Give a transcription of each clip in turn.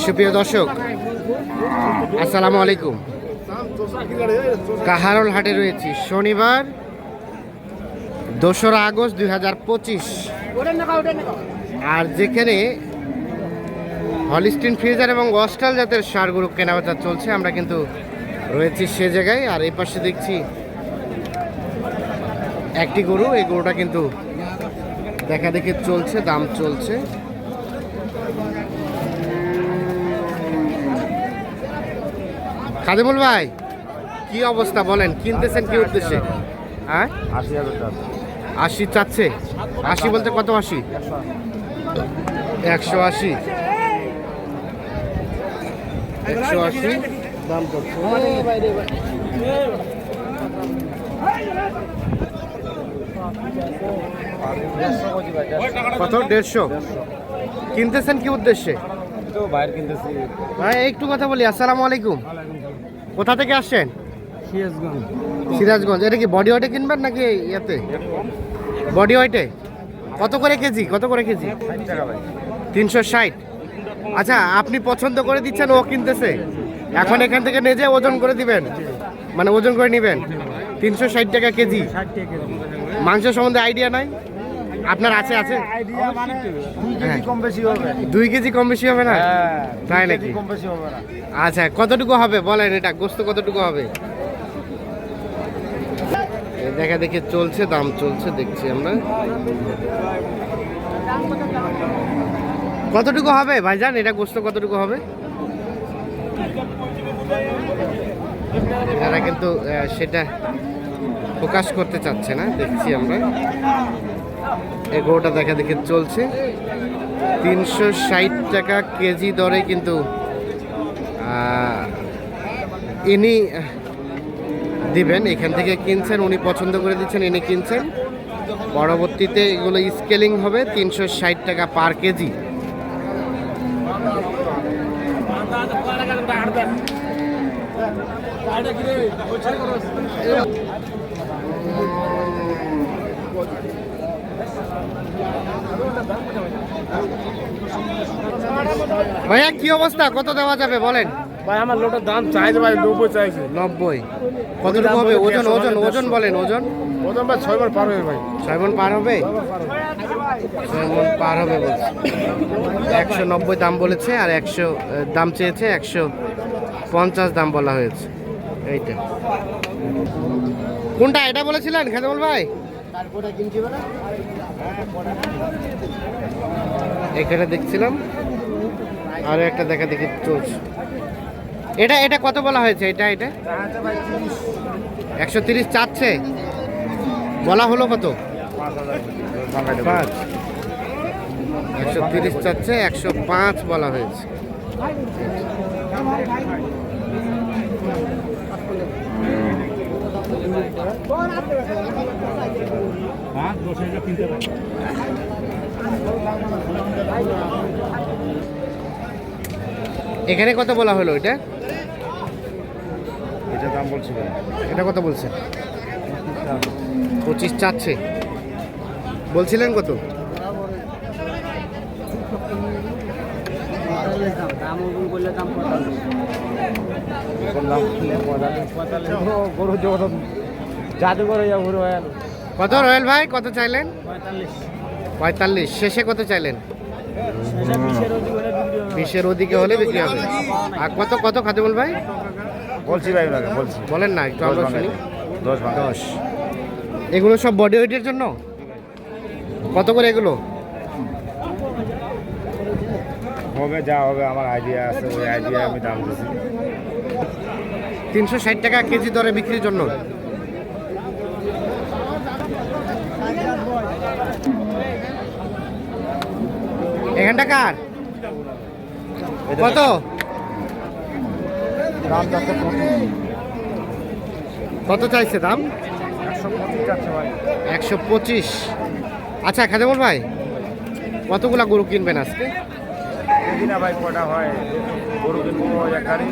সুপ্রিয় দর্শক, আসসালামু আলাইকুম। কাহারোল হাটে রয়েছি শনিবার 2রা আগস্ট 2025। আর যেখানে হলিস্টিন ফ্রিজার এবং অস্ট্রাল জাতের ষাঁড় গরু কেনাবেচা চলছে, আমরা কিন্তু রয়েছি সে জায়গায়। আর এই পাশে দেখছি একটি গরু, এই গরুটা কিন্তু দেখা দেখে চলছে, দাম চলছে। খাদেমুল ভাই, কি অবস্থা বলেন, কিনতেছেন কি উদ্দেশ্যে? হ্যাঁ, 80 চাচ্ছে। 80 বলতে কত? 80, 180, 180 দাম করছে। কত? 150 কিনতেছেন কি উদ্দেশ্যে? ভাই একটু কথা বলি। আসসালামু আলাইকুম। কোথা থেকে আসছেন? সিরাজগঞ্জ। এটা কি বডি ওয়েটে কিনবেন নাকি ইয়াতে? বডি ওয়েটে। কত করে কেজি? 360। আচ্ছা, আপনি পছন্দ করে দিচ্ছেন, ও কিনতেছে, এখন এখান থেকে নিয়ে যেয়ে ওজন করে দিবেন, মানে ওজন করে নেবেন। 360 টাকা কেজি। মাংস সম্বন্ধে আইডিয়া নাই আপনার? আছে। 2 কেজি কম বেশি হবে না? তাই নাকি? আচ্ছা, কতটুকু হবে বলেন, এটা গোস্ত কতটুকু হবে? দেখা দেখে চলছে, দাম চলছে, দেখছি আমরা। কতটুকু হবে ভাইজান, এটা গোস্ত কতটুকু হবে? এরা কিন্তু সেটা প্রকাশ করতে চাচ্ছে না, দেখছি আমরা। এই গরুটা দেখা দেখে চলছে 360 টাকা কেজি দরে, কিন্তু ইনি দিবেন, এখান থেকে কিনছেন, উনি পছন্দ করে দিচ্ছেন, ইনি কিনছেন। পরবর্তীতে এগুলো স্কেলিং হবে 360 টাকা পার কেজি। ভাইয়া কি অবস্থা, কত দেওয়া যাবে বলেন? ভাই আমার লোটার দাম চাইছে ভাই 90 চাইছে। 90 কতটুকু হবে? ওজন ওজন ওজন বলেন। ওজন ভাই 6 বার পার হবে ভাই। 6 মণ পার হবে? 6 মণ পার হবে বলছে। 190 দাম বলেছে, আর 100 দাম চেয়েছে, 150 দাম বলা হয়েছে। এইটা কোনটা? এটা বলেছিলেন খাদেমুল ভাই? এখানে দেখছিলাম, আর একটা দেখা দেখি চলছে। এটা কত বলা হয়েছে? এটা 130 চাচ্ছে, বলা হলো কত? 5। 130 চাচ্ছে, 105 বলা হয়েছে। এখানে কত বলা হলো? এটা দাম বলছি ভাই। এটা কত বলছে? 25 চাচ্ছে, বলছিলেন কত? কত রয়েল ভাই, কত চাইলেন? 45। শেষে কত চাইলেন? 20-এর ওদিকে হলে বিক্রি হবে। আর কত কত খাদেমুল ভাই? বলছি ভাই, বলছি, বলেন না একটু, আমরা শুনি। 10। এগুলো সব বডি ওয়েটের জন্য? কত করে এগুলো হবে? যা হবে আমার আইডিয়া আছে, ওই আইডিয়া আমি দাম দিচ্ছি। 360 টাকা কেজি দরে বিক্রির জন্য। এখানটা কার? কত কত চাইছে দাম? 125। আচ্ছা খাদেমুল ভাই, কতগুলা গরু কিনবেন আজকে? ভাই কটা হয় গরু কিনবো? এক গাড়ি।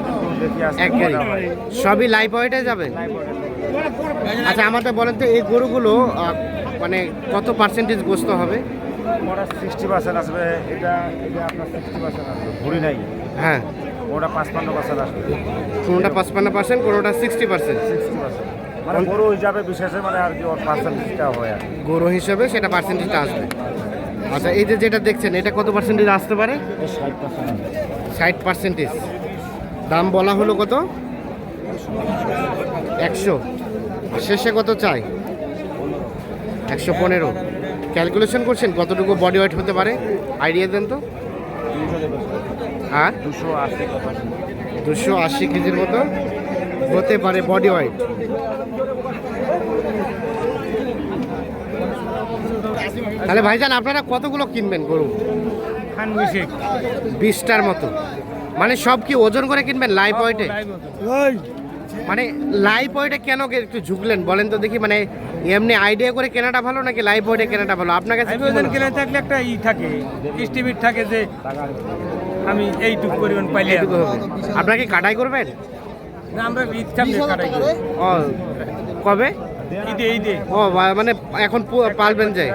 সবই লাইভ ওয়েটে যাবে? আচ্ছা আমাদের বলেন তো, এই গরুগুলো মানে কত পার্সেন্টেজ গোস্ত হবে? ওটা 60% আসবে, এটা এটা আপনার 60% আসবে, ভুড়ি নাই। হ্যাঁ, ওটা 55% আসবে, কোনোটা 55%, কোনোটা 60%। 60%। মানে গরু হিসাবে বিশেষে মানে আর কি ওর পার্সেন্টেজটা হয় আর কি। গরু হিসাবে সেটা পার্সেন্টেজটা আসবে। আচ্ছা, এই যে যেটা দেখছেন এটা কত পার্সেন্টেজ আসতে পারে? 60%। 60%। দাম বলা হলো কত? 100। শেষে কত চাই? 115। ক্যালকুলেশন করছেন কতটুকু বডি ওয়েট হতে পারে? আইডিয়া দেন তো। আর 280 কেজির মতো হতে পারে বডি ওয়েট। তাহলে ভাইজান আপনারা কতগুলো কিনবেন গরু? 20টার মতো। মানে সব কি ওজন করে কিনবেন লাইভ ওয়েটে? মানে লাইভ ওয়েটে কেন একটু ঝুঁকলেন বলেন তো দেখি? মানে এমনি আইডিয়া করে কেনাটা ভালো নাকি লাইভ ওয়েটে কেনাটা ভালো আপনার কাছে? কেনা থাকলে একটা থাকে, এস্টিমেট থাকে যে আমি এইটুকু পরিমাণ পাইলে এইটুকু হবে। আপনারা কি কাটাই করবেন? না, আমরা ঈদ সামনে কাটাই করি। ও, কবে? ঈদে ও মানে এখন পালবেন যায়।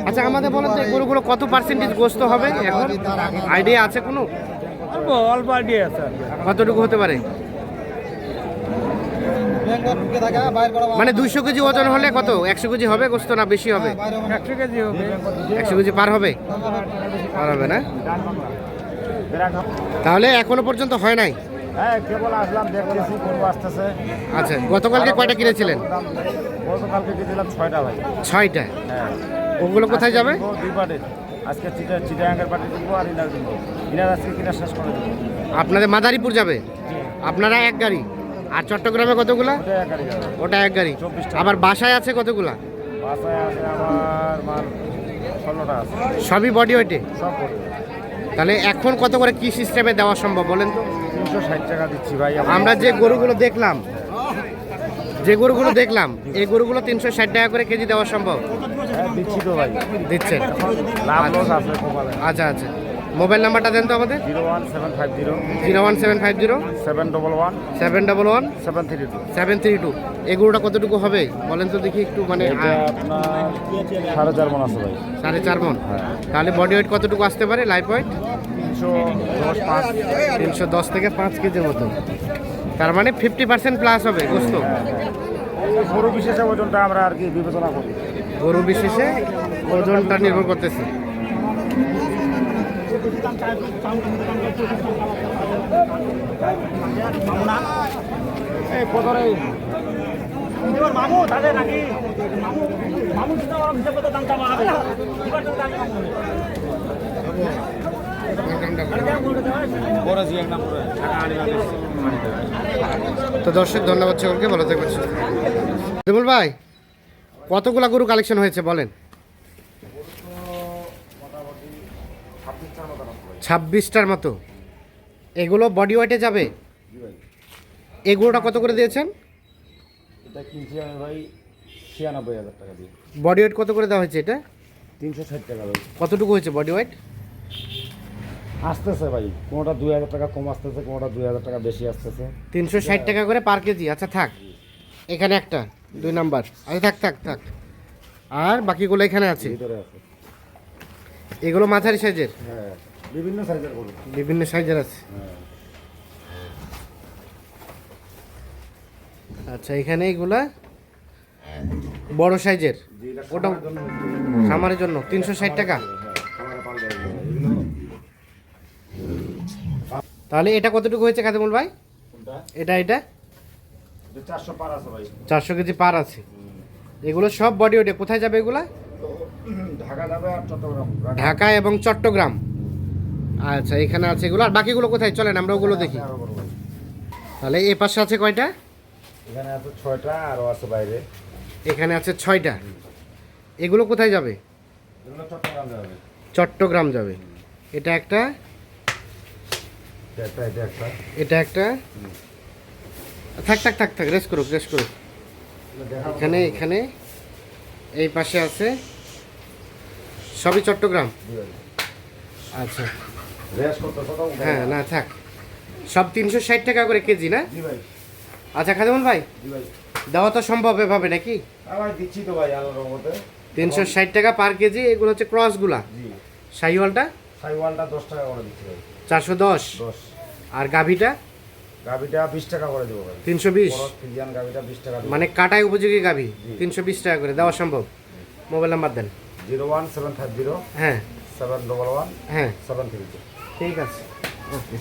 আচ্ছা, আমাদের বলেন তো এই গরুগুলো কত পার্সেন্টেজ গোস্ত হবে এখন? আইডিয়া আছে কোনো? অল্প অল্প আইডিয়া আছে আর কি। কতটুকু হতে পারে? মানে 200 কেজি ওজন হলে কত? 100 কেজি হবে গোস্ত না বেশি হবে? 100 কেজি হবে। 100 কেজি পার হবে? পার হবে না? তাহলে এখনো পর্যন্ত হয় নাই? হ্যাঁ, কেবল আসলাম, দেখতেছি গরু আসতেছে। আচ্ছা, গতকালকে কয়টা কিনেছিলেন? গতকালকে কিনেছিলাম 6টা ভাই। 6টা। হ্যাঁ। ওগুলো কোথায় যাবে? দুই পাটে। আজকে চিটাগাঙ্গের পাটে কিনবো আর ইনার কিনবো। ইনার আজকে কিনা শেষ করে দেবো। আপনাদের মাদারীপুর যাবে? আপনারা এক গাড়ি। আর চট্টগ্রামে কতগুলা? ওটা এক গাড়ি যাবে। ওটা এক গাড়ি। 24টা। আবার বাসায় আছে কতগুলা? বাসায় আছে আমার মাল 16টা আছে। সবই বডি ওয়েটে? সব করে তাহলে এখন কত করে কি সিস্টেমে দেওয়া সম্ভব বলেন তো? 360 টাকা দিচ্ছি ভাই। আমরা যে গরুগুলো দেখলাম এই গরুগুলো 360 টাকা করে কেজি দেওয়া সম্ভব? হ্যাঁ, দিচ্ছি তো ভাই। দিচ্ছেন? লাভ লস আছে কপালে। আচ্ছা আচ্ছা, মোবাইল নাম্বারটা দেন তো আমাদের। 01750 01750 711 711 732। 732। এই গরুটা কতটুকু হবে বলেন তো দেখি একটু? মানে এটা আপনার 4.5 মণ আছে ভাই। 4.5 মণ। তাহলে বডি ওয়েট কতটুকু আসতে পারে লাইফ ওয়েট? 310 থেকে 5 কেজির মতো। তার মানে 50% প্লাস হবে গোস্ত। গরু বিশেষে ওজনটা আমরা আর কি বিবেচনা করি। গরু বিশেষে ওজনটা নির্ভর করতেছে। এই পদরে মামু তাদের নাকি মামু মামু কিন্তু আমার হিসাব করতে দাম চাওয়া হবে। এবার তো দাম কম হবে। বড় জি এক নম্বরে টাকা আনিবা। তো দর্শক ধন্যবাদ সকলকে, ভালো থাকবেন। বিমল ভাই, কতগুলা গরু কালেকশন হয়েছে বলেন? 26টার মতো। এগুলো বডি ওয়েটে যাবে? এগুলোটা কত করে দিয়েছেন? এটা কিনছি আমি ভাই 96,000 টাকা দিয়ে। বডি ওয়েট কত করে দেওয়া হয়েছে এটা? 360 টাকা ভাই। কতটুকু হয়েছে বডি ওয়েট? আসতেছে ভাই, কোনোটা 2,000 টাকা কম আসতেছে, কোনোটা 2,000 টাকা বেশি আসতেছে। 360 টাকা করে পার কেজি। আচ্ছা থাক, এখানে একটা 2 নাম্বার। আচ্ছা থাক থাক থাক। আর বাকিগুলো এখানে আছে? ভিতরে আছে। এগুলো মাঝারি সাইজের? হ্যাঁ, বিভিন্ন সাইজের গরু। বিভিন্ন সাইজের আছে। হ্যাঁ। আচ্ছা, এখানে এগুলা বড় সাইজের। ওটা খামারের জন্য 360 টাকা। তাহলে এটা কতটুকু হয়েছে কাদেমুল ভাই? এটা 400 পার আছে ভাই। 400 কেজি পার আছে। এগুলো সব বডি ওয়েটে। কোথায় যাবে এগুলা? ঢাকা যাবে আর চট্টগ্রাম। ঢাকা এবং চট্টগ্রাম। আচ্ছা, এখানে আছে এগুলো। আর বাকিগুলো কোথায়? চলেন আমরা ওগুলো দেখি। তাহলে এই পাশে আছে কয়টা? এখানে আছে 6টা, আরও আছে বাইরে। এখানে আছে 6টা। এগুলো কোথায় যাবে? এগুলো চট্টগ্রাম যাবে। চট্টগ্রাম যাবে। এটা একটা, এটা একটা। এটা একটা। থাক থাক থাক থাক, রেস্ট করুক রেস্ট করুক। এখানে এখানে এই পাশে আছে, সবই চট্টগ্রাম। আচ্ছা রেস করতে কত? হ্যাঁ, না থাক, সব 360 টাকা করে কেজি না? জি ভাই। আচ্ছা খাদেমুল ভাই, জি ভাই। দেওয়া তো সম্ভব এভাবে নাকি? ভাই দিচ্ছি তো ভাই, আলোর মধ্যে। 360 টাকা পার কেজি। এগুলো হচ্ছে ক্রসগুলা। জি। শাহিওয়ালটা সাইওয়ালটা 10 টাকা করে দিচ্ছি ভাই। 410। 10। আর গাভিটা গাভিটা 20 টাকা করে দেবো ভাই। 320। বড় ফ্রিজিয়ান গাভিটা 20 টাকা দেবো। মানে কাটায় উপযোগী গাভি জি। 320 টাকা করে দেওয়া সম্ভব। মোবাইল নাম্বার দেন। 01750 হ্যাঁ 711 হ্যাঁ 732। ঠিক আছে, ওকে।